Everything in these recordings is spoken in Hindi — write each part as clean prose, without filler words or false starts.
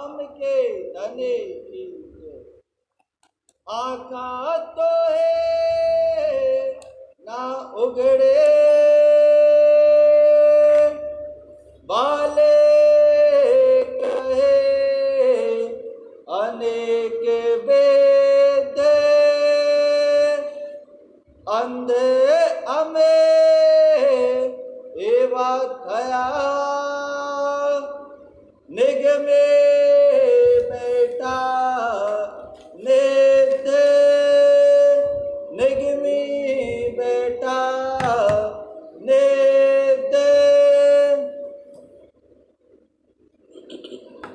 राम के धने की आँखा तो है ना उगड़े बाले कहे अनेक वेद अंधे अमे एवा थया निगमे बेटा नेत निगमी बेटा नेत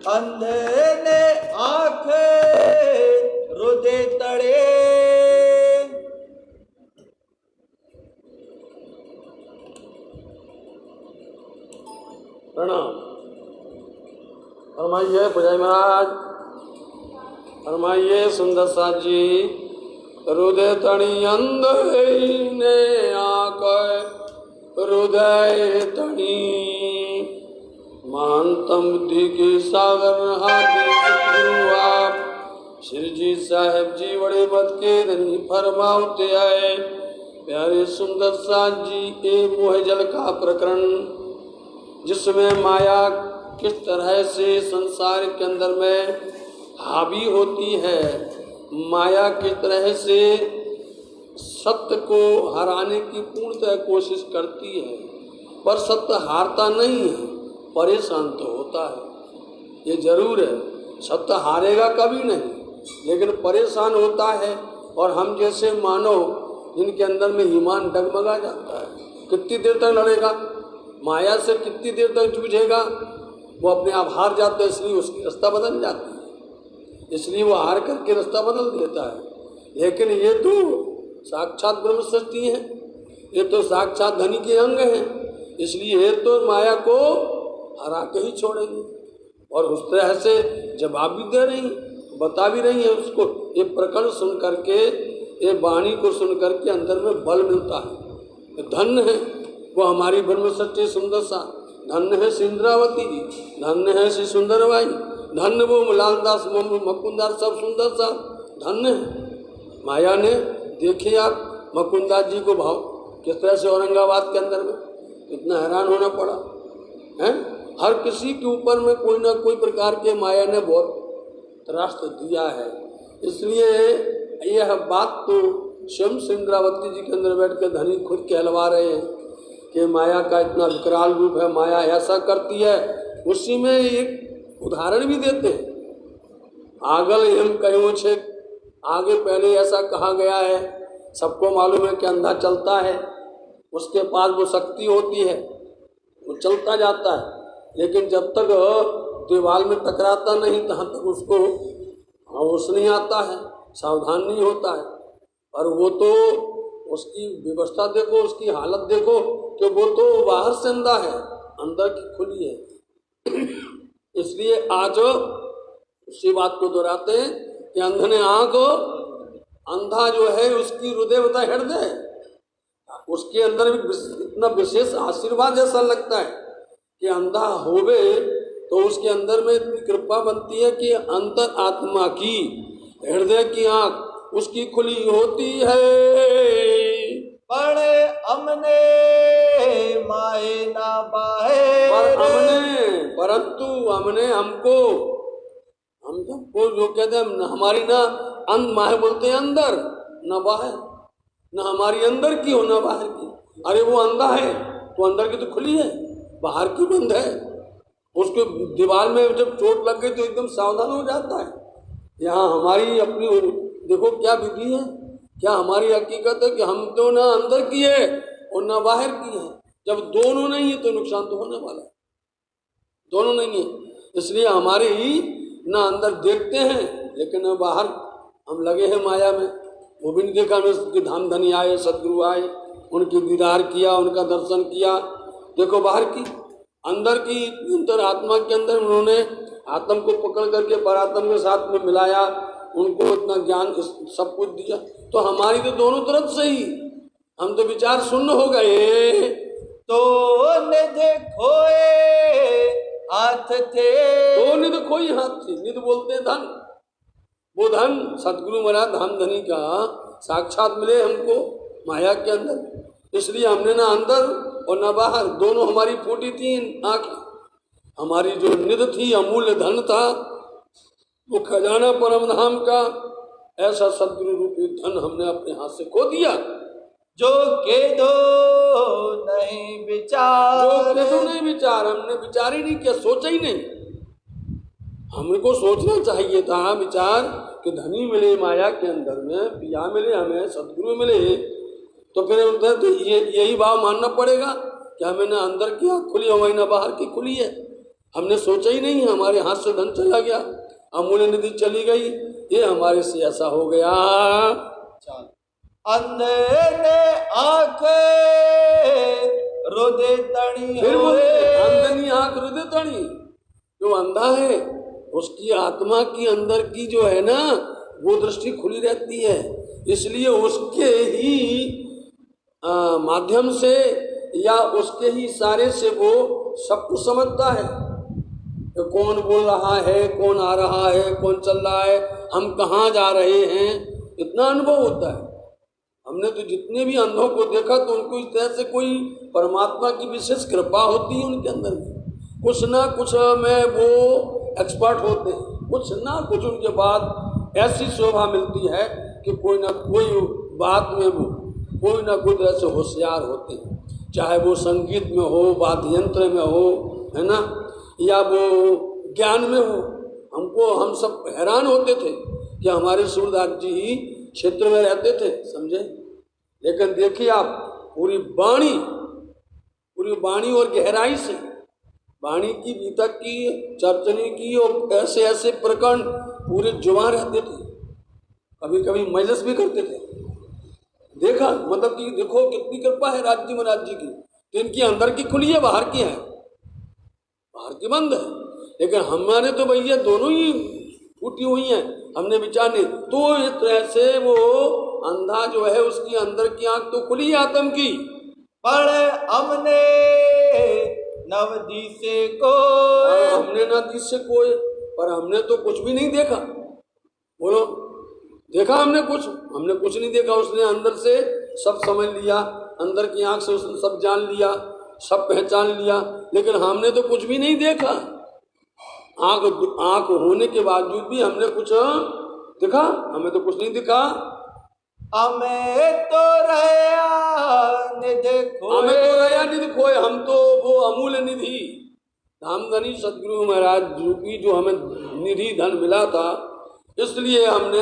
अंधे ने आँख रुदे तड़े प्रणाम। फरमाइए पुजारी महाराज, फरमाइए सुंदर साथ जी। हृदय तणी अंध ने आँख हृदय तणी महानतम बुद्धि के सागर गुरु आप श्री जी साहेब जी बड़े मत के धनी फरमाते आए। प्यारे सुंदर साथ जी ए मोह जल का प्रकरण, जिसमें माया किस तरह से संसार के अंदर में हावी होती है, माया किस तरह से सत्य को हराने की पूर्णतः कोशिश करती है, पर सत्य हारता नहीं है, परेशान तो होता है। ये जरूर है, सत्य हारेगा कभी नहीं, लेकिन परेशान होता है। और हम जैसे मानव जिनके अंदर में ईमान डगमगा जाता है, कितनी देर तक लड़ेगा माया से, कितनी देर तक जूझेगा, वो अपने आप हार जाता है, इसलिए उसकी रास्ता बदल जाती है, इसलिए वो हार करके रास्ता बदल देता है। लेकिन ये तो साक्षात ब्रह्म सृष्टि है, ये तो साक्षात धनी के अंग हैं, इसलिए ये तो माया को हरा के ही छोड़ेंगे। और उस तरह से जवाब भी दे रही, बता भी रही है उसको। ये प्रकरण सुन करके, ये वाणी को सुन करके अंदर में बल मिलता है। धन्य है वो हमारी ब्रह्म सच्ची सुंदर सा, धन्य है श्री इंद्रावती जी, धन्य है श्री सुंदर बाई, धन्य वो लालदास मकुंदार, सब सुंदर सा धन्य है। माया ने देखिए आप मकुंदास जी को भाव किस तरह से औरंगाबाद के अंदर में कितना हैरान होना पड़ा है। हर किसी के ऊपर में कोई ना कोई प्रकार के माया ने बहुत त्रास दिया है। इसलिए यह बात तो स्वयं इंद्रावती जी के अंदर बैठ कर धनी खुद कहलवा रहे हैं कि माया का इतना विकराल रूप है, माया ऐसा करती है। उसी में एक उदाहरण भी देते हैं, आगल एम कहो छे, आगे पहले ऐसा कहा गया है। सबको मालूम है कि अंधा चलता है, उसके पास वो शक्ति होती है, वो चलता जाता है, लेकिन जब तक दीवार में टकराता नहीं तहाँ तक उसको होश नहीं आता है, सावधान नहीं होता है। और वो तो उसकी व्यवस्था देखो, उसकी हालत देखो कि वो तो बाहर से अंधा है, अंदर की खुली है। इसलिए आज उसी बात को दोहराते हैं कि अंधे आँख, अंधा जो है उसकी हृदय होता है हृदय, उसके अंदर इतना विशेष आशीर्वाद ऐसा लगता है कि अंधा होवे तो उसके अंदर में इतनी कृपा बनती है कि अंतर आत्मा की हृदय की आँख उसकी खुली होती है। बड़े अमने माए ना बाहे, परंतु हमने हमको, हम सबको जो कहते हैं हमारी ना माहे बोलते हैं अंदर, न बाहर, न हमारी अंदर की हो न बाहर की। अरे वो अंधा है तो अंदर की तो खुली है, बाहर की बंद है। उसके दीवार में जब चोट लग गई तो एकदम सावधान हो जाता है। यहाँ हमारी अपनी देखो क्या विधि है, क्या हमारी हकीकत है कि हम तो ना अंदर की है और ना बाहर की है। जब दोनों नहीं है तो नुकसान तो होने वाला है, दोनों नहीं है। इसलिए हमारे ही ना अंदर देखते हैं लेकिन बाहर हम लगे हैं माया में। वो भी नहीं देखा, उसके धाम धनी आए, सदगुरु आए, उनकी दीदार किया, उनका दर्शन किया। देखो बाहर की, अंदर की अंतर आत्मा के अंदर उन्होंने आत्म को पकड़ करके परात्म के साथ में मिलाया, उनको इतना ज्ञान सब कुछ दिया। तो हमारी तो दोनों तरफ से ही हम तो विचार शून्य हो गए। तो निध खोए हाथ थे, तो निध देखो ही हाथ थी। निध बोलते हैं धन, वो धन सदगुरु महाराज धाम धनी का साक्षात मिले हमको माया के अंदर। इसलिए हमने ना अंदर और ना बाहर, दोनों हमारी फूटी थी आंखें। हमारी जो निध थी, अमूल्य धन था, वो खजाना परम धाम का, ऐसा सदगुरु रूपी धन हमने अपने हाथ से खो दिया। जो के दो नहीं विचार, जो के दो नहीं विचार, हमने विचार ही नहीं किया, सोचा ही नहीं। हमको सोचना चाहिए था विचार कि धनी मिले माया के अंदर में, पिया मिले हमें, सदगुरु मिले, तो फिर उधर तो यही भाव मानना पड़ेगा कि हमें ना अंदर की आँख खुली हमारी ना बाहर की खुली है। हमने सोचा ही नहीं, हमारे हाथ से धन चला गया, अमूल्य निधि चली गई, ये हमारे से ऐसा हो गया। अंधे ने आंखें रुदे तणी, फिर बोले अंधनी आंख रुदे तणी। जो अंधा है उसकी आत्मा की अंदर की जो है ना वो दृष्टि खुली रहती है, इसलिए उसके ही माध्यम से या उसके ही इशारे से वो सब कुछ समझता है। तो कौन बोल रहा है, कौन आ रहा है, कौन चल रहा है, हम कहाँ जा रहे हैं, इतना अनुभव होता है। हमने तो जितने भी अंधों को देखा तो उनको इस तरह से कोई परमात्मा की विशेष कृपा होती है उनके अंदर में, कुछ ना कुछ में वो एक्सपर्ट होते हैं, कुछ ना कुछ उनके बाद ऐसी शोभा मिलती है कि कोई ना कोई बात में वो कोई ना कोई तरह से होशियार होते हैं, चाहे वो संगीत में हो, वाद्य यंत्र में हो, है ना, या वो ज्ञान में हो। हम सब हैरान होते थे कि हमारे सूरदास जी क्षेत्र में रहते थे, समझे, लेकिन देखिए आप पूरी वाणी और गहराई से, वाणी की भीतर की, चर्चनी की, और ऐसे ऐसे प्रकरण पूरे जुबान रहते थे, कभी कभी मजलिस भी करते थे। देखा, मतलब कि देखो कितनी कृपा है राज्य महाराज जी की। तो इनकी अंदर की खुली है, बाहर की है, बाहर की बंद है, लेकिन हमारे तो भैया दोनों ही फूटी हुई हैं, हमने विचार नहीं। तो इस तरह से वो अंधा जो है उसकी अंदर की आंख तो खुली है आत्म की, पर हमने नवदी से को, हमने ना दिस से कोई, पर हमने तो कुछ भी नहीं देखा। बोलो, देखा हमने कुछ नहीं देखा। उसने अंदर से सब समझ लिया, अंदर की आंख से उसने सब जान लिया, सब पहचान लिया, लेकिन हमने तो कुछ भी नहीं देखा। आंख होने के बावजूद भी हमने कुछ दिखा, हमें तो कुछ नहीं दिखा। हमें तो रया निधि खोए, हम तो वो अमूल्य निधि धामधनी सदगुरु महाराज जी की जो हमें निधि धन मिला था, इसलिए हमने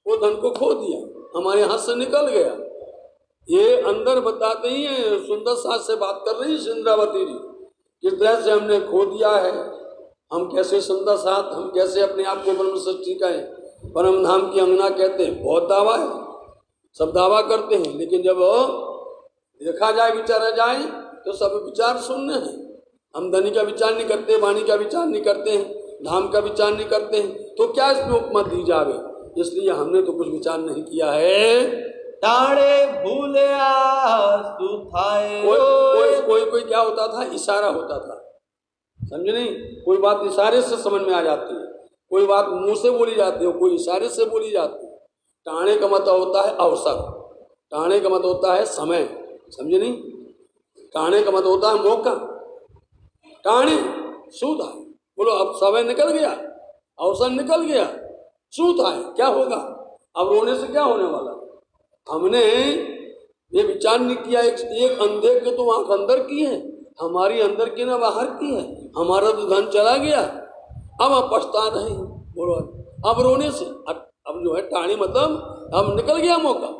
वो धन को खो दिया, हमारे हाथ से निकल गया। ये अंदर बताते ही हैं, सुंदर साथ से बात कर रही है इंद्रावती जी, किस तरह से हमने खो दिया है। हम कैसे सुंदर साथ, हम कैसे अपने आप को ब्रह्म सृष्टि कहें, परम धाम की अंगना कहते हैं, बहुत दावा है, सब दावा करते हैं, लेकिन जब देखा जाए, विचारा जाए, तो सब विचार शून्य है। हम धनी का विचार नहीं करते, वाणी का विचार नहीं करते हैं, धाम का विचार नहीं करते हैं, तो क्या इसमें उपमा दी जावे। इसलिए हमने तो कुछ विचार नहीं किया है। ताड़े भूलिया सुथाए, कोई क्या होता था, इशारा होता था, समझे नहीं, कोई बात इशारे से समझ में आ जाती है, कोई बात मुंह से बोली जाती है, कोई इशारे से बोली जाती है। टाणे का मतलब होता है अवसर, टाणे का मतलब होता है समय, समझे नहीं, टाणे का मतलब होता है मौका। टाणे सूद है, बोलो अब समय निकल गया, अवसर निकल गया, सूद है, क्या होगा, अब रोने से क्या होने वाला। हमने ये विचार नहीं किया, एक अंधे के तो आंख अंदर की है, हमारी अंदर की ना बाहर की है। हमारा तो धन चला गया, अब हम पछता रहे, बोलो अब रोने से, अब जो है टाणी मतलब अब निकल गया मौका,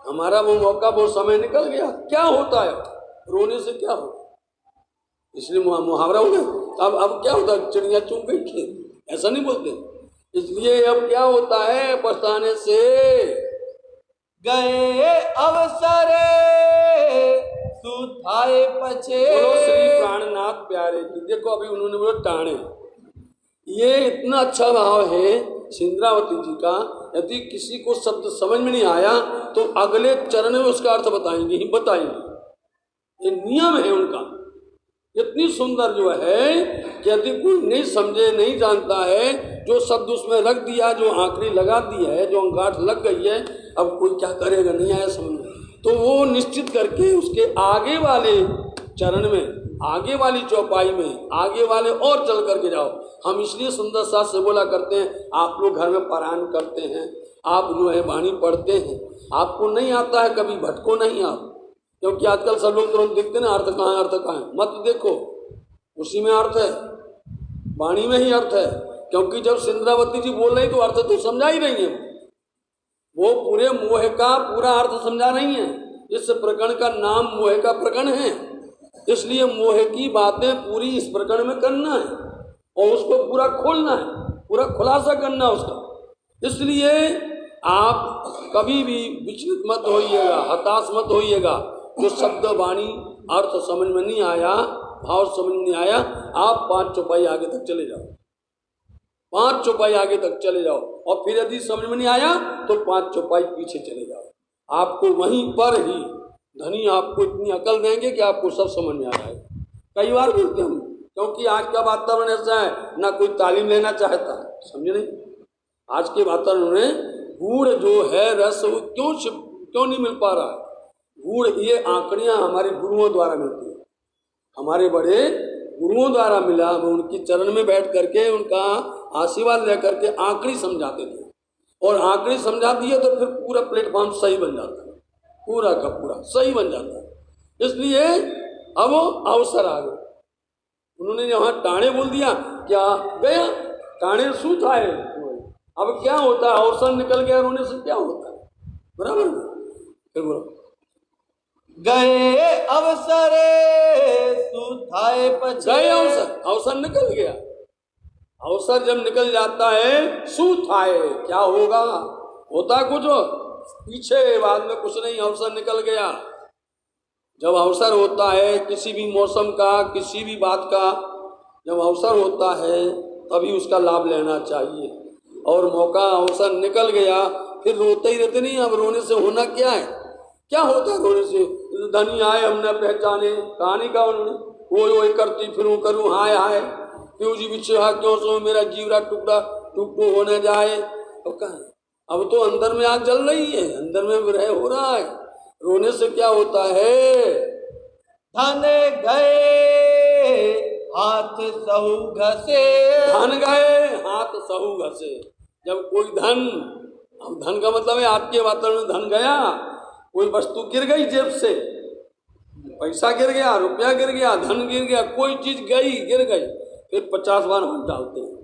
हमारा वो मौका, वो समय निकल गया। क्या होता है रोने से, क्या होता, इसलिए मुहावरा हो गया। अब क्या होता है, चिड़िया चुग गई खेत, ऐसा नहीं बोलते। इसलिए अब क्या होता है, पछताने से गए अवसर सुथाए पछे। बोलो श्री प्राणनाथ प्यारे की। देखो अभी उन्होंने बोला टाणे, ये इतना अच्छा भाव है सिंद्रावती जी का। यदि किसी को शब्द समझ में नहीं आया तो अगले चरण में उसका अर्थ बताएंगे ही बताएंगे, ये नियम है उनका। इतनी सुंदर जो है कि यदि कोई नहीं समझे, नहीं जानता है, जो शब्द उसमें रख दिया, जो आखिरी लगा दी है, जो अंगाठ लग गई है, अब कोई क्या करेगा, नहीं आया समझ में, तो वो निश्चित करके उसके आगे वाले चरण में, आगे वाली चौपाई में, आगे वाले और चल करके जाओ। हम इसलिए सुंदर साथ से बोला करते हैं, आप लोग घर में पारायण करते हैं, आप जो है वाणी पढ़ते हैं, आपको नहीं आता है, कभी भटको नहीं आप, क्योंकि आजकल सब लोग तुरंत देखते ना, अर्थ कहाँ है, अर्थ कहाँ है, मत देखो, उसी में अर्थ है, वाणी में ही अर्थ है। क्योंकि जब सिंद्रावती जी बोल रही तो अर्थ तो समझा ही नहीं है, वो पूरे मोह का पूरा अर्थ समझा नहीं है। इस प्रकरण का नाम मोह का प्रकरण है, इसलिए मोह की बातें पूरी इस प्रकरण में करना है और उसको पूरा खोलना है, पूरा खुलासा करना है उसका। इसलिए आप कभी भी विचलित मत होइएगा, हताश मत होइएगा। जो शब्द वाणी अर्थ समझ में नहीं आया, भाव समझ में नहीं आया, आप 5 चौपाई आगे तक चले जाओ, 5 चौपाई आगे तक चले जाओ, और फिर यदि समझ में नहीं आया तो 5 चौपाई पीछे चले जाओ। आपको वहीं पर ही धनी आपको इतनी अकल देंगे कि आपको सब समझ में आ जाएगा। कई बार बोलते हम, क्योंकि आज का वातावरण ऐसा है, ना कोई तालीम लेना चाहता है, समझे नहीं। आज के वातावरण में गुड़ जो है रस वो क्यों नहीं मिल पा रहा है। गुड़ ये आंकड़ियाँ हमारे गुरुओं द्वारा मिलती है, हमारे बड़े गुरुओं द्वारा मिला। हम उनकी चरण में बैठ करके उनका आशीर्वाद लेकर के आंकड़ी समझाते थे, और आंकड़ी समझा दिए तो फिर पूरा प्लेटफॉर्म सही बन जाता है, पूरा का पूरा सही बन जाता है। इसलिए अब अवसर आ गया, उन्होंने यहाँ टाणे बोल दिया, क्या गया टाणे शू था, अब क्या होता है, अवसर निकल गया, रोने से क्या होता है, बराबर। फिर बोलो, गए अवसरे सुथाए पछे, गए अवसर निकल गया। अवसर जब निकल जाता है, सुथाए क्या होगा, होता कुछ पीछे, बाद में कुछ नहीं, अवसर निकल गया। जब अवसर होता है किसी भी मौसम का, किसी भी बात का, जब अवसर होता है तभी उसका लाभ लेना चाहिए। और मौका अवसर निकल गया फिर रोते ही रहते नहीं। अब रोने से होना क्या है, क्या होता है रोने से। धनी आए हमने पहचाने, कहानी का उन्होंने वो करती फिरूं करूं हाय हाय, क्यों जी बिछा क्यों सो मेरा जीवरा टुकड़ा टुकड़ो होने जाए। तो कहा अब तो अंदर में आग जल रही है, अंदर में विरह हो रहा है। रोने से क्या होता है, धन गए हाथ सहु घसे, धन गए हाथ सहु घसे। जब कोई धन, अब धन का मतलब है आपके वातावरण में धन गया, कोई वस्तु गिर गई जेब से, पैसा गिर गया, रुपया गिर गया, धन गिर गया, कोई चीज गई गिर गई, फिर 50 बार हाथ डालते हैं,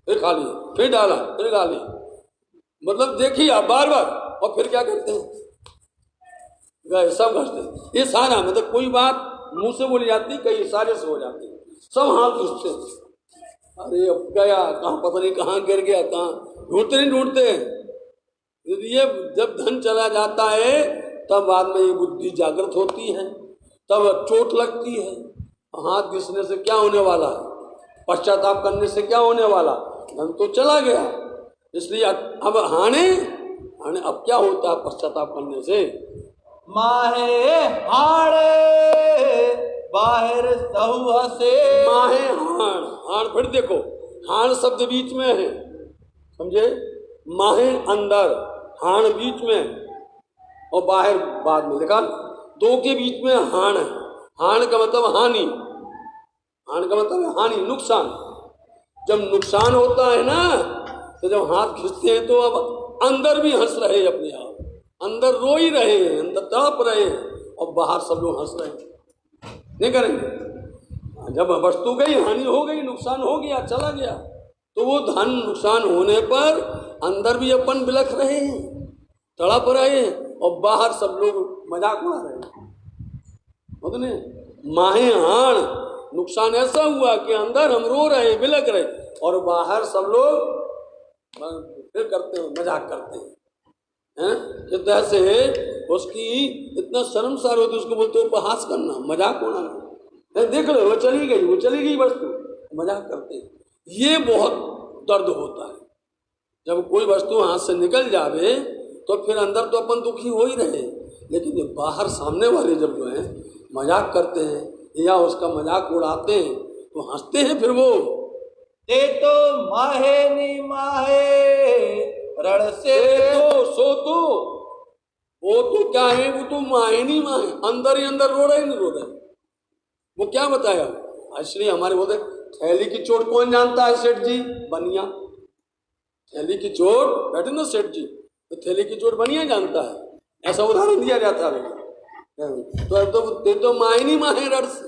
फिर खा लिया, फिर डाला, फिर खा लिया, मतलब देखिए आप बार बार, और फिर क्या करते हैं, गए सब घसते। ये सारा मतलब कोई बात मुंह से बोली जाती, कई इशारे से हो जाती, सब हाथ घुसते। अरे अब गया, कहाँ पता नहीं कहाँ गिर गया, कहाँ ढूंढते नहीं ढूंढते। ये जब धन चला जाता है तब बाद में ये बुद्धि जागृत होती है, तब चोट लगती है। हाथ घिसने से क्या होने वाला है, पश्चाताप करने से क्या होने वाला, धन तो चला गया। इसलिए अब हाने अब क्या होता है पश्चाताप करने से, माहे हाड़े बाहर सहु हसे, माहे हाण, हाण फिर देखो, हाण शब्द बीच में है, समझे, माहे अंदर, हाण बीच में और बाहर बाद में लिखा, दो के बीच में हाण है। हाण का मतलब हानि, हाण का मतलब है हानि, नुकसान। जब नुकसान होता है ना, तो जब हाथ खींचते हैं तो अब अंदर भी हंस रहे अपने आप, अंदर रो ही रहे हैं, अंदर तड़प रहे हैं, और बाहर सब लोग हंस रहे हैं, नहीं करेंगे। जब वस्तु गई, हानि हो गई, नुकसान हो गया, चला गया, तो वो धन नुकसान होने पर अंदर भी अपन बिलख रहे हैं, तड़प रहे हैं, और बाहर सब लोग मजाक उड़ा रहे हैं। माहे हाण, नुकसान ऐसा हुआ कि अंदर हम रो रहे, बिलख रहे, और बाहर सब लोग फिर करते हैं, मजाक करते हैं। कि ऐसे उसकी इतना शर्मसार होती, उसको बोलते हो उपहास करना, मजाक उड़ाना। देख लो वो चली गई वस्तु, मजाक करते हैं। ये बहुत दर्द होता है जब कोई वस्तु हाथ से निकल जावे, तो फिर अंदर तो अपन दुखी हो ही रहे, लेकिन बाहर सामने वाले जब जो है मजाक करते हैं, या उसका मजाक उड़ाते हैं तो हंसते हैं फिर वो। ते तो माहे नी माहे रण से, तो सो तो वो तो क्या है, वो तो माहे नहीं माहे, अंदर ही अंदर रो रहे नहीं रो रहे। वो क्या बताया, इसलिए हमारे बोलते थैली की चोट कौन जानता है सेठ जी, बनिया। थैली की चोट बैठे ना सेठ जी, तो थैली की चोट बनिया जानता है, ऐसा उदाहरण दिया जाता है। तो माहे नहीं माहे रण से,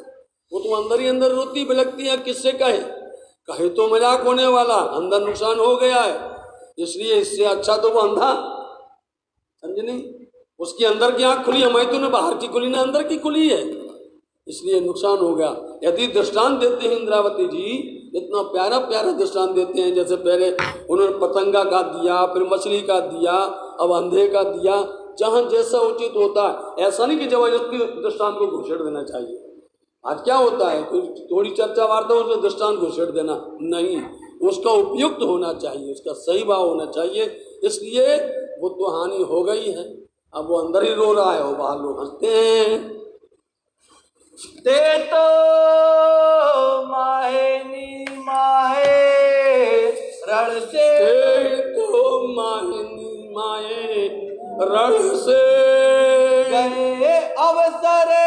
वो तो अंदर ही अंदर रोती बिलकती है। किससे कहे तो मजाक होने वाला, अंदर नुकसान हो गया है, इसलिए इससे अच्छा तो वो अंधा, समझे नहीं, उसकी अंदर की आंख खुली है, मैं तो ना बाहर की खुली ना अंदर की खुली है, इसलिए नुकसान हो गया। यदि दृष्टांत देते हैं इंद्रावती जी, इतना प्यारा प्यारा दृष्टांत देते हैं, जैसे पहले उन्होंने पतंगा का दिया, फिर मछली का दिया, अब अंधे का दिया, जहां जैसा उचित होता है। ऐसा नहीं कि जबरदस्ती दृष्टांत को घुसेड़ देना चाहिए। आज क्या होता है, कोई थोड़ी चर्चा वार्ता हो उसमें दृष्टांत घुसेड़ देना, नहीं, उसका उपयुक्त होना चाहिए, उसका सही भाव होना चाहिए। इसलिए वो तो हानि हो गई है, अब वो अंदर ही रो रहा है, वो बाहर लोग हंसते हैं। ते तो माहे नी माहे रण से, तो माहिनी माए रण से, गए अवसर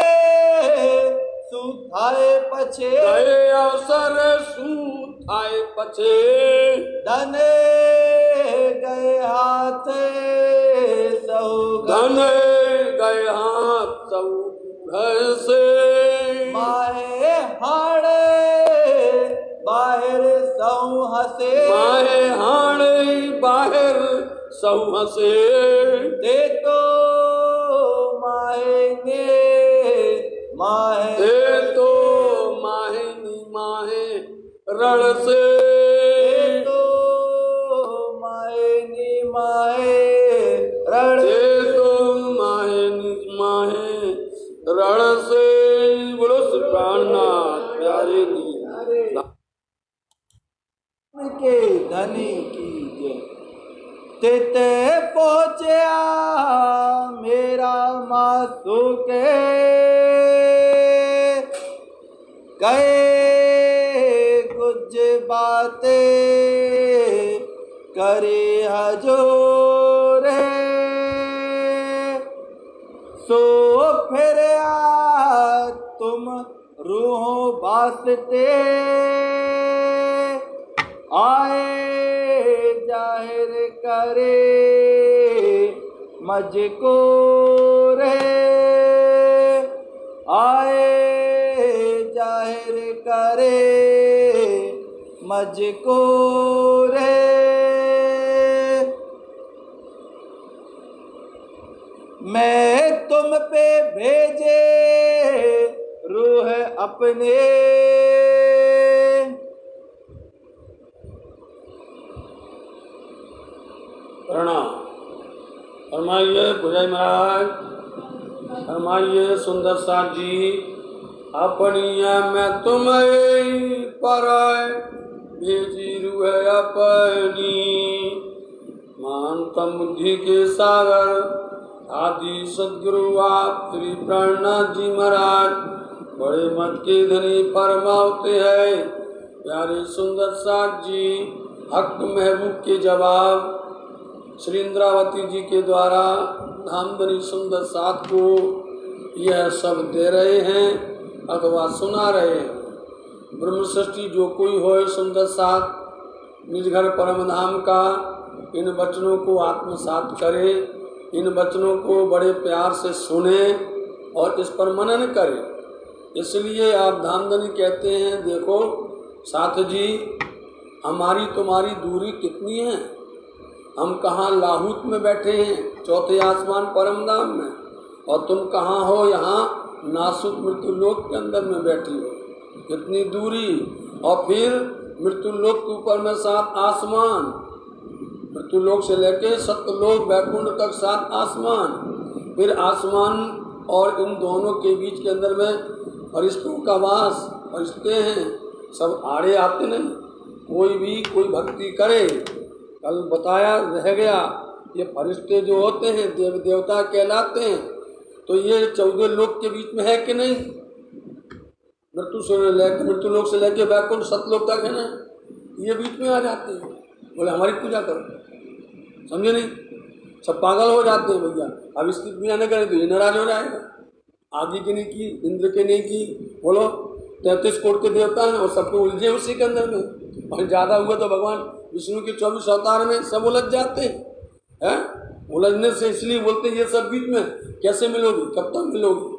सुथाए पछे, गए अवसर सूथाए पछे, धन गए हाथ सहु धन गए हाथ सब घर से, माहे हाड़े बाहर सहु हसे, माहे हाणे बाहर सहु हसे, ते तो माहे ने माहे, ते तो माहिनी माहे रण से, ते तो माहे नी माहे रण, ते तो माहिनी माहे रण से। बोलो श्री प्राणनाथ प्यारे की के धनी की जय। तिते पहुँचया मेरा मासू के, कहे कुछ बातें करे हजूरे, सो फिर तुम रूहों वास्ते आए जाहिर करे मुझको रे, आए जाहिर करे मुझको रे, मैं तुम पे भेजे रूह अपने, प्रणाम। फरमाइए भुजय महाराज, फरमाइए सुंदर साथ जी, अपनी मैं तुम्हें पर भेजी रूह अपनी, मानतम बुद्धि के सागर आदि सदगुरु आप श्री प्राणनाथ जी महाराज, बड़े मत के धनी फरमाते हैं। प्यारे सुंदर साथ जी हक महबूब के जवाब श्री इंद्रावती जी के द्वारा धामधनी सुंदर साथ को यह सब दे रहे हैं अथवा सुना रहे हैं। ब्रह्म सृष्टि जो कोई हो सुंदर साथ निज घर परम धाम का इन वचनों को आत्मसात करे, इन वचनों को बड़े प्यार से सुने और इस पर मनन करे। इसलिए आप धामधनी कहते हैं, देखो साथ जी हमारी तुम्हारी दूरी कितनी है, हम कहाँ लाहूत में बैठे हैं चौथे आसमान परम धाम में, और तुम कहाँ हो यहाँ नासुक मृत्यु लोक के अंदर में बैठी हो, कितनी दूरी। और फिर मृत्यु लोक के ऊपर में 7 आसमान, मृत्यु लोक से लेके सत्यलोक वैकुंठ तक 7 आसमान, फिर आसमान और इन दोनों के बीच के अंदर में फरिश्तों का वास, फरिश्ते हैं सब आड़े आते नहीं। कोई भी कोई भक्ति करे, कल बताया रह गया, ये फरिश्ते जो होते हैं देव देवता कहलाते हैं, तो ये 14 लोक के बीच में है कि नहीं, मृत्यु लोक से लेके वैकुंठ सतलोक तक है ना, ये बीच में आ जाते हैं, बोले हमारी पूजा करो। समझे नहीं, सब पागल हो जाते हैं भैया। अब इसकी पूजा न करें तो ये नाराज हो जाएगा। आदि की नहीं की, इंद्र के नहीं की, बोलो 33 कोट के देवता हैं और सबको उलझे उसी के अंदर में। और ज़्यादा हुआ तो भगवान विष्णु के 24 अवतार में सब उलझ जाते हैं। उलझने से इसलिए बोलते हैं ये सब बीच में कैसे मिलोगे, कब तक मिलोगे,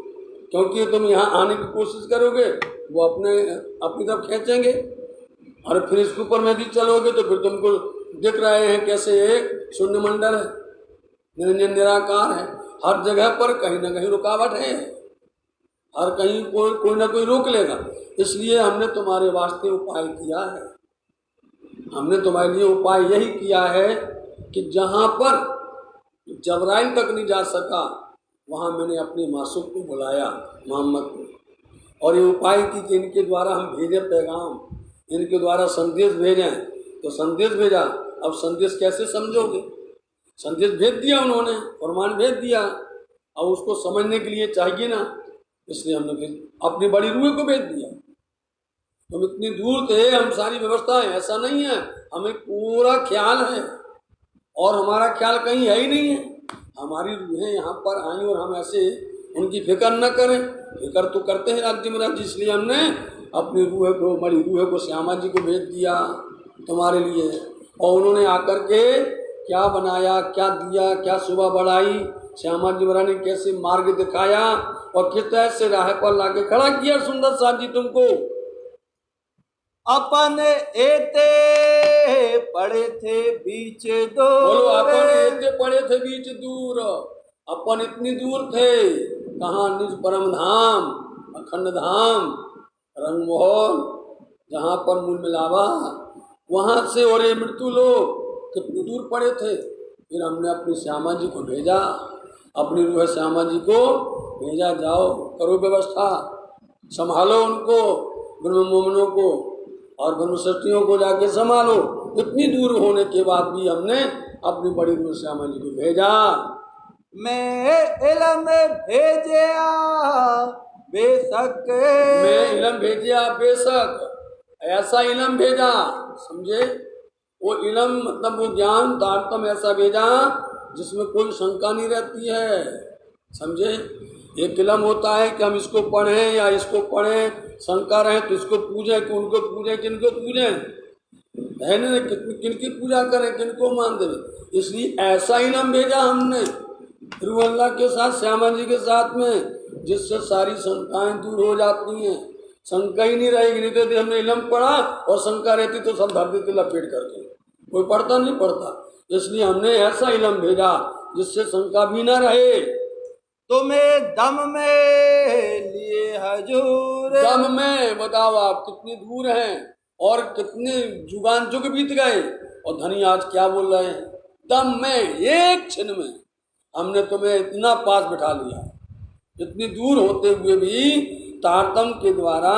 क्योंकि तुम यहाँ आने की कोशिश करोगे वो अपनी तरफ खींचेंगे, और फिर इसके ऊपर में भी चलोगे तो फिर तुमको दिख रहे हैं कैसे शून्य मंडल है, निरंजन निराकार है। हर जगह पर कहीं ना कहीं रुकावट है, हर कहीं कोई ना कोई रोक लेगा। इसलिए हमने तुम्हारे वास्ते उपाय किया है। हमने तुम्हारे लिए उपाय यही किया है कि जहाँ पर जबराइल तक नहीं जा सका वहाँ मैंने अपने मासूम को बुलाया, मोहम्मद को, और ये उपाय की कि इनके द्वारा हम भेजें पैगाम, इनके द्वारा संदेश भेजें। तो संदेश भेजा, अब संदेश कैसे समझोगे, संदेश भेज दिया उन्होंने, फरमान भेज दिया, अब उसको समझने के लिए चाहिए ना, इसलिए हमने फिर अपनी बड़ी रूह को भेज दिया। तुम इतनी दूर थे, हम सारी व्यवस्था है, ऐसा नहीं है, हमें पूरा ख्याल है और हमारा ख्याल कहीं है ही नहीं है। हमारी रूहें यहाँ पर आई और हम ऐसे उनकी फिक्र न करें, फिक्र तो करते हैं राज्य महाराज, इसलिए हमने अपनी रूह को, बड़ी रूह को श्यामा जी को भेज दिया तुम्हारे लिए। और उन्होंने आकर के क्या बनाया, क्या दिया, क्या शोभा बढ़ाई, श्यामा जी महाराज ने कैसे मार्ग दिखाया और किस तरह से राह पर लाके खड़ा किया सुंदर साथ जी तुमको। अपन एते पड़े थे बीच दूर, बोलो अपन एते पड़े थे बीच दूर, अपन इतनी दूर थे, कहाँ निज परम धाम, अखंड धाम, रंगमोहन, जहाँ पर मूल मिलावा, वहाँ से और ये मृत्यु लोग कितनी दूर पड़े थे। फिर हमने अपनी श्यामा जी को भेजा, अपनी रूह श्यामा जी को भेजा, जाओ करो व्यवस्था, संभालो उनको, ब्रह्म मोमनों को और ब्रह्मसृष्टियों को जाके संभालो। इतनी दूर होने के बाद भी हमने अपनी बड़ी रूह श्यामा जी को भेजा। मैं इलम भेजिया बेशक, मैं इलम भेजिया बेशक, ऐसा इलम भेजा, समझे, वो इलम मतलब वो ज्ञान तारतम ऐसा भेजा जिसमें कोई शंका नहीं रहती है, समझे। एक इलम होता है कि हम इसको पढ़ें या इसको पढ़ें, शंका रहे तो इसको पूजें कि उनको पूजें, किनको पूजें, है ना, किनकी पूजा करें, किनको मान दें। इसलिए ऐसा इलम भेजा हमने रूह अल्लाह के साथ, श्यामा जी के साथ में, जिससे सारी शंकाएं दूर हो जाती हैं, शंका ही नहीं रहेगी। नहीं तो हमने इलम पढ़ा और शंका रहती तो सब धर देते लपेट करके, कोई पढ़ता नहीं पढ़ता। इसलिए हमने ऐसा इलम भेजा जिससे शंका भी ना रहे। तुम्हें दम में लिए हजूर, दम में, बताओ आप कितनी दूर हैं और कितने जुगान जुग बीत गए, और धनी आज क्या बोल रहे हैं, दम में, एक क्षण में हमने तुम्हें इतना पास बिठा लिया। इतनी दूर होते हुए भी तारतम के द्वारा,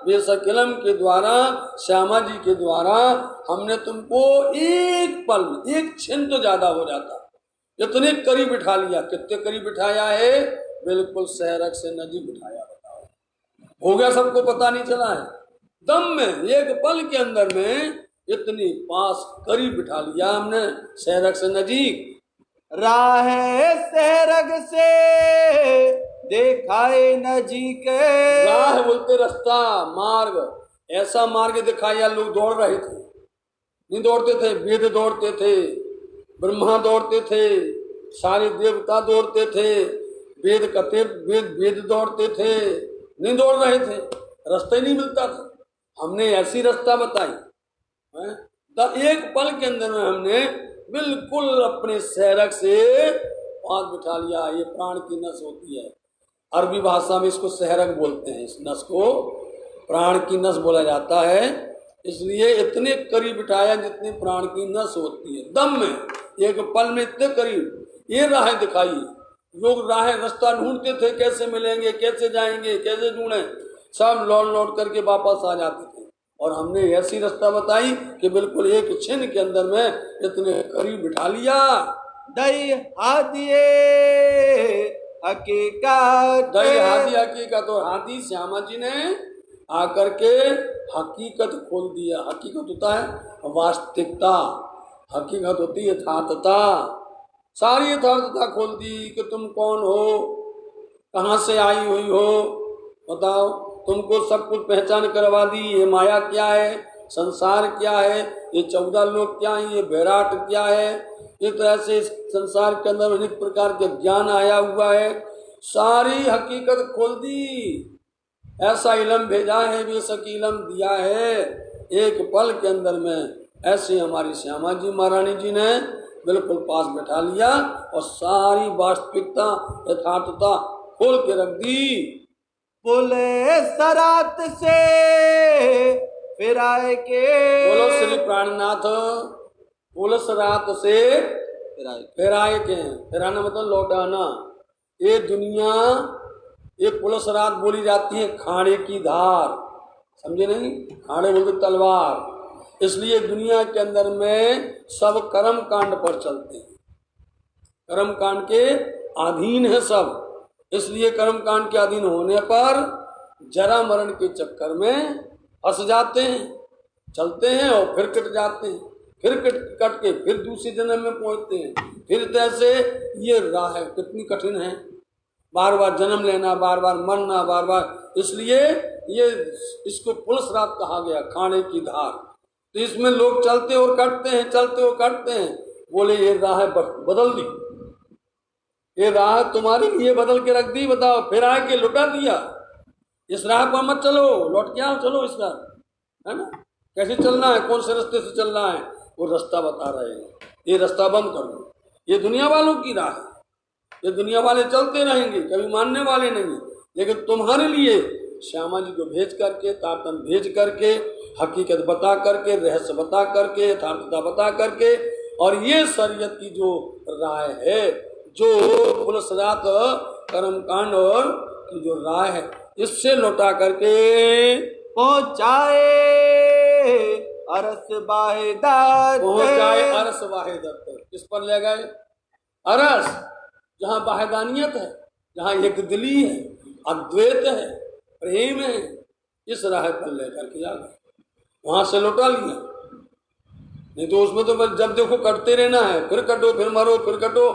बेशकिलम के द्वारा, श्यामा जी के द्वारा हमने तुमको एक पल में, एक क्षण तो ज्यादा हो जाता, इतने करीब बिठा लिया। कितने करीब बिठाया है, बिल्कुल सहरक से नजीक बिठाया। बताओ, हो गया, सबको पता नहीं चला है। दम में, एक पल के अंदर में इतनी पास करीब बिठा लिया हमने, सहरक से नजीक। राह सहरग से देखाए नजीक, राह बोलते रास्ता, मार्ग, ऐसा मार्ग दिखाया। लोग दौड़ रहे थे, नहीं दौड़ते थे, वेद दौड़ते थे, ब्रह्मा दौड़ते थे, सारे देवता दौड़ते थे, वेद कथे, वेद दौड़ते थे, नहीं दौड़ रहे थे, रास्ता ही नहीं मिलता था। हमने ऐसी रास्ता बताई, एक पल के अंदर में हमने बिल्कुल अपने सहरक से पास बिठा लिया। ये प्राण की नस होती है, अरबी भाषा में इसको सहरक बोलते हैं, इस नस को प्राण की नस बोला जाता है। इसलिए इतने करीब बिठाया जितनी प्राण की नस होती है, दम में, एक पल में इतने करीब। ये राहें दिखाई, लोग राहें, रास्ता ढूंढते थे, कैसे मिलेंगे, कैसे जाएंगे, कैसे ढूंढे, सब लौट लौट करके वापस आ जाते थे। और हमने ऐसी रास्ता बताई कि बिल्कुल एक क्षण के अंदर में इतने करीब बिठा लिया। दई हादिए हकीकत, दई हादी हकीकत, और हादी श्यामा जी ने आकर के हकीकत खोल दिया। हकीकत होता है वास्तविकता, हकीकत होती है यथार्थता। सारी यथार्थता खोल दी कि तुम कौन हो, कहाँ से आई हुई हो, बताओ। तुमको सब कुछ पहचान करवा दी। ये माया क्या है, संसार क्या है, ये 14 लोग क्या है, ये विराट क्या है। इस तरह से इस संसार के अंदर अनेक प्रकार के ज्ञान आया हुआ है। सारी हकीकत खोल दी। ऐसा इलम भेजा है, बेशक इलम दिया है एक पल के अंदर में। ऐसे हमारी श्यामा जी महारानी जी ने बिल्कुल पास बैठा लिया और सारी वास्तविकता यथार्थता खोल के रख दी। बोले सरात से फिर आए के, बोलो श्री प्राणनाथ। बोलो सरात से फिर आए के। फिराना मतलब लौटाना। ये दुनिया, ये पुलिस रात बोली जाती है खाड़े की धार, समझे नहीं? खाड़े बोलते तलवार। इसलिए दुनिया के अंदर में सब कर्म कांड पर चलते हैं, कर्म कांड के अधीन है सब। इसलिए कर्म कांड के अधीन होने पर जरा मरण के चक्कर में फंस जाते हैं, चलते हैं और फिर कट जाते हैं, फिर कट के फिर दूसरे जन्म में पहुंचते हैं। फिर जैसे ये राह है कितनी कठिन है, बार बार जन्म लेना, बार बार मरना, बार बार। इसलिए ये इसको पुलिस रात कहा गया, खाने की धार। तो इसमें लोग चलते और कटते हैं, चलते और कटते हैं। बोले ये राह बदल दी, ये राह तुम्हारे लिए बदल के रख दी, बताओ। फिर आके लुटा दिया। इस राह पर मत चलो, लौट के आओ, चलो इस राह, है ना? कैसे चलना है, कौन से रास्ते से चलना है, वो रास्ता बता रहे हैं। ये रास्ता बंद कर दो। ये दुनिया वालों की राह है, ये दुनिया वाले चलते रहेंगे, कभी मानने वाले नहीं। लेकिन तुम्हारे लिए श्यामा जी को भेज करके, तातन भेज करके, हकीकत बता करके, रहस्य बता करके, यथार्थता बता करके, और ये शरीयत की जो राय है, जो पुलसरात कर्मकांड और की जो राय है, इससे लौटा करके पहुँचाए अरस बाहिदत, पहुँचाए अरस वाहिदत। किस पर ले गए? अरस, जहाँ वाहिदानियत है, जहाँ एक दिली है, अद्वैत है, प्रेम है, इस राह पर लेकर के आ गए, वहां से लौटा लिया। नहीं तो उसमें तो बस जब देखो कटते रहना है, फिर कटो, फिर मरो, फिर कटो,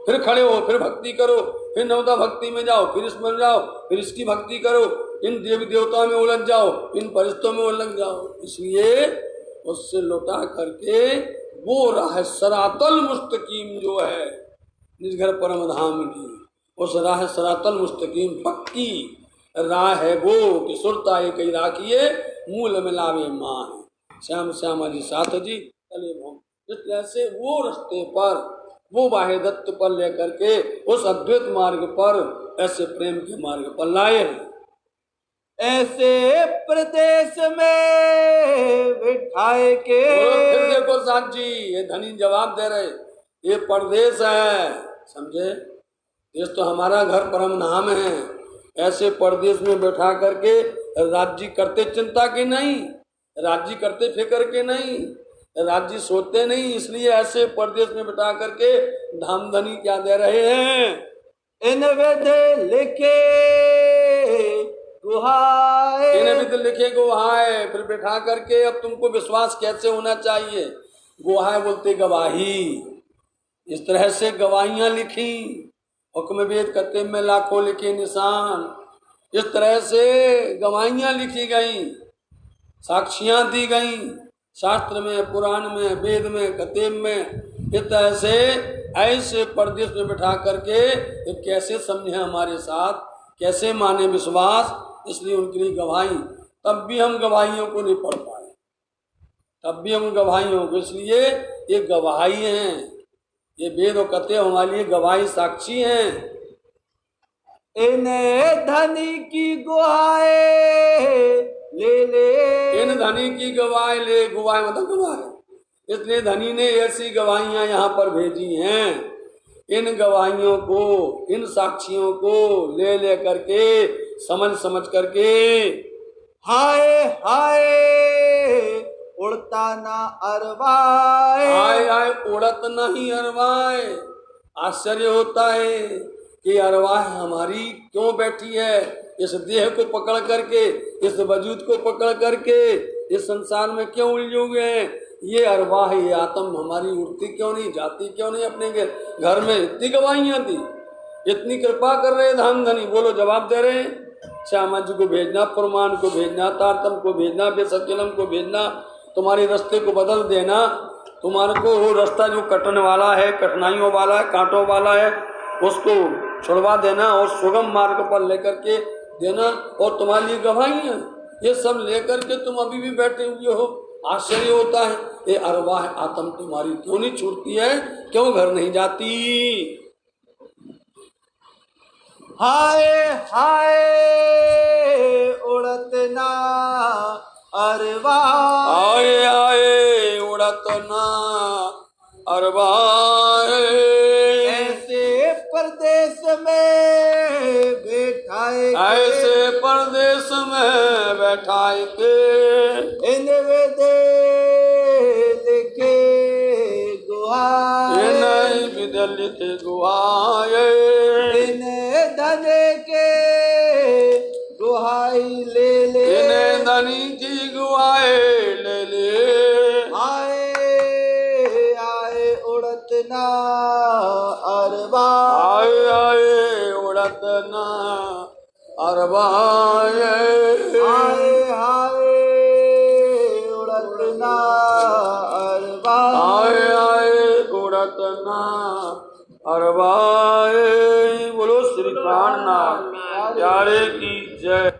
फिर खड़े हो, फिर भक्ति करो, फिर नवदा भक्ति में जाओ, फिर इसमें जाओ, फिर इसकी भक्ति करो, इन देवी देवताओं में उलझ जाओ, इन परिस्तों में उलझ जाओ। इसलिए उससे लौटा करके वो राह सरातल मुस्तकीम जो है निज घर परम धाम की, उस राह सरातल मुस्तकीम पक्की राह है वो कि सुरता ये कई राखिए मूल मिलावे माँ है। श्याम श्यामा जी साथ जी चले भोम। इस तरह से वो रास्ते पर, वो वाहिदत्त पर लेकर के उस अद्वैत मार्ग पर, ऐसे प्रेम के मार्ग पर लाए हैं। ऐसे प्रदेश में बिठाए के, फिर देखो साथ जी, ये धनी जवाब दे रहे, ये परदेश है, समझे? देश तो हमारा घर परम धाम है। ऐसे परदेश में बैठा करके राज्य करते चिंता के नहीं, राज्य करते फिक्र के नहीं, राज्य सोचते नहीं। इसलिए ऐसे परदेश में बैठा करके धाम धनी क्या दे रहे हैं? इन विध लिखे गुहाए, इन विध लिखे गुहाए। फिर बैठा करके अब तुमको विश्वास कैसे होना चाहिए? गुहाए बोलते गवाही। इस तरह से गवाहियां लिखी, हुक्म वेद कत्ते में लाखों लिखे निशान। इस तरह से गवाहियां लिखी गई, साक्षियां दी गई, शास्त्र में, पुराण में, वेद में, कतेब में। इस तरह से ऐसे परदेश में बैठा करके ये कैसे समझे हमारे साथ, कैसे माने विश्वास? इसलिए उनके लिए गवाही। तब भी हम गवाहियों को नहीं पढ़ पाए, तब भी हम गवाहियों को, इसलिए ये गवाही हैं, ये वेद और कतेब हमारे लिए गवाही साक्षी हैं। इन्हें धनी की गुहाए ले ले, इन धनी की गवाही ले, गवाही मतलब गवाही। इसलिए धनी ने ऐसी गवाहियां यहाँ पर भेजी हैं। इन गवाहियों को, इन साक्षियों को ले ले करके, समझ समझ करके, हाय हाय उड़ता ना अरवाए, हाय हाय उड़त नहीं अरवाए। आश्चर्य होता है कि अरवाह हमारी क्यों बैठी है, इस देह को पकड़ करके, इस वजूद को पकड़ करके इस संसार में क्यों उलझे हुए हैं? ये अरवाह, ये आत्म हमारी उठती क्यों नहीं, जाती क्यों नहीं अपने घर में? इतनी गवाहियां दी, इतनी कृपा कर रहे धाम धनी, बोलो जवाब दे रहे हैं। श्यामा जी को भेजना, प्रमाण को भेजना, तारतम को भेजना, बेसकिलम को भेजना, तुम्हारे रास्ते को बदल देना, तुम्हारे को वो रास्ता जो कटने वाला है, कठिनाइयों वाला है, कांटों वाला है, उसको छुड़वा देना और सुगम मार्ग पर लेकर के देना। और तुम्हारे लिए गवाहियां, ये सब लेकर के तुम अभी भी बैठे हुए हो। आश्चर्य होता है, ये अरवाह आत्म तुम्हारी क्यों नहीं छूटती है, क्यों घर नहीं जाती? हाय हाय उड़त ना अरवाह, आए आए उड़त ना अरवाह, ऐसे परदेश में बैठाए, ऐसे परदेश में बैठाए के इन वेदे लिखे गुहाए, नहीं विदलित गुहाए, इन धन के गुहाई ले ले, इन्हें धनी की गुहाए ले ले। आए आए उड़त ना अरबाए, आए आए उड़त ना अरबाए, आए हाय उड़त ना अरबाए, आए आए उड़त ना अरबाए। बोलो श्री प्राणनाथ प्यारे की जय।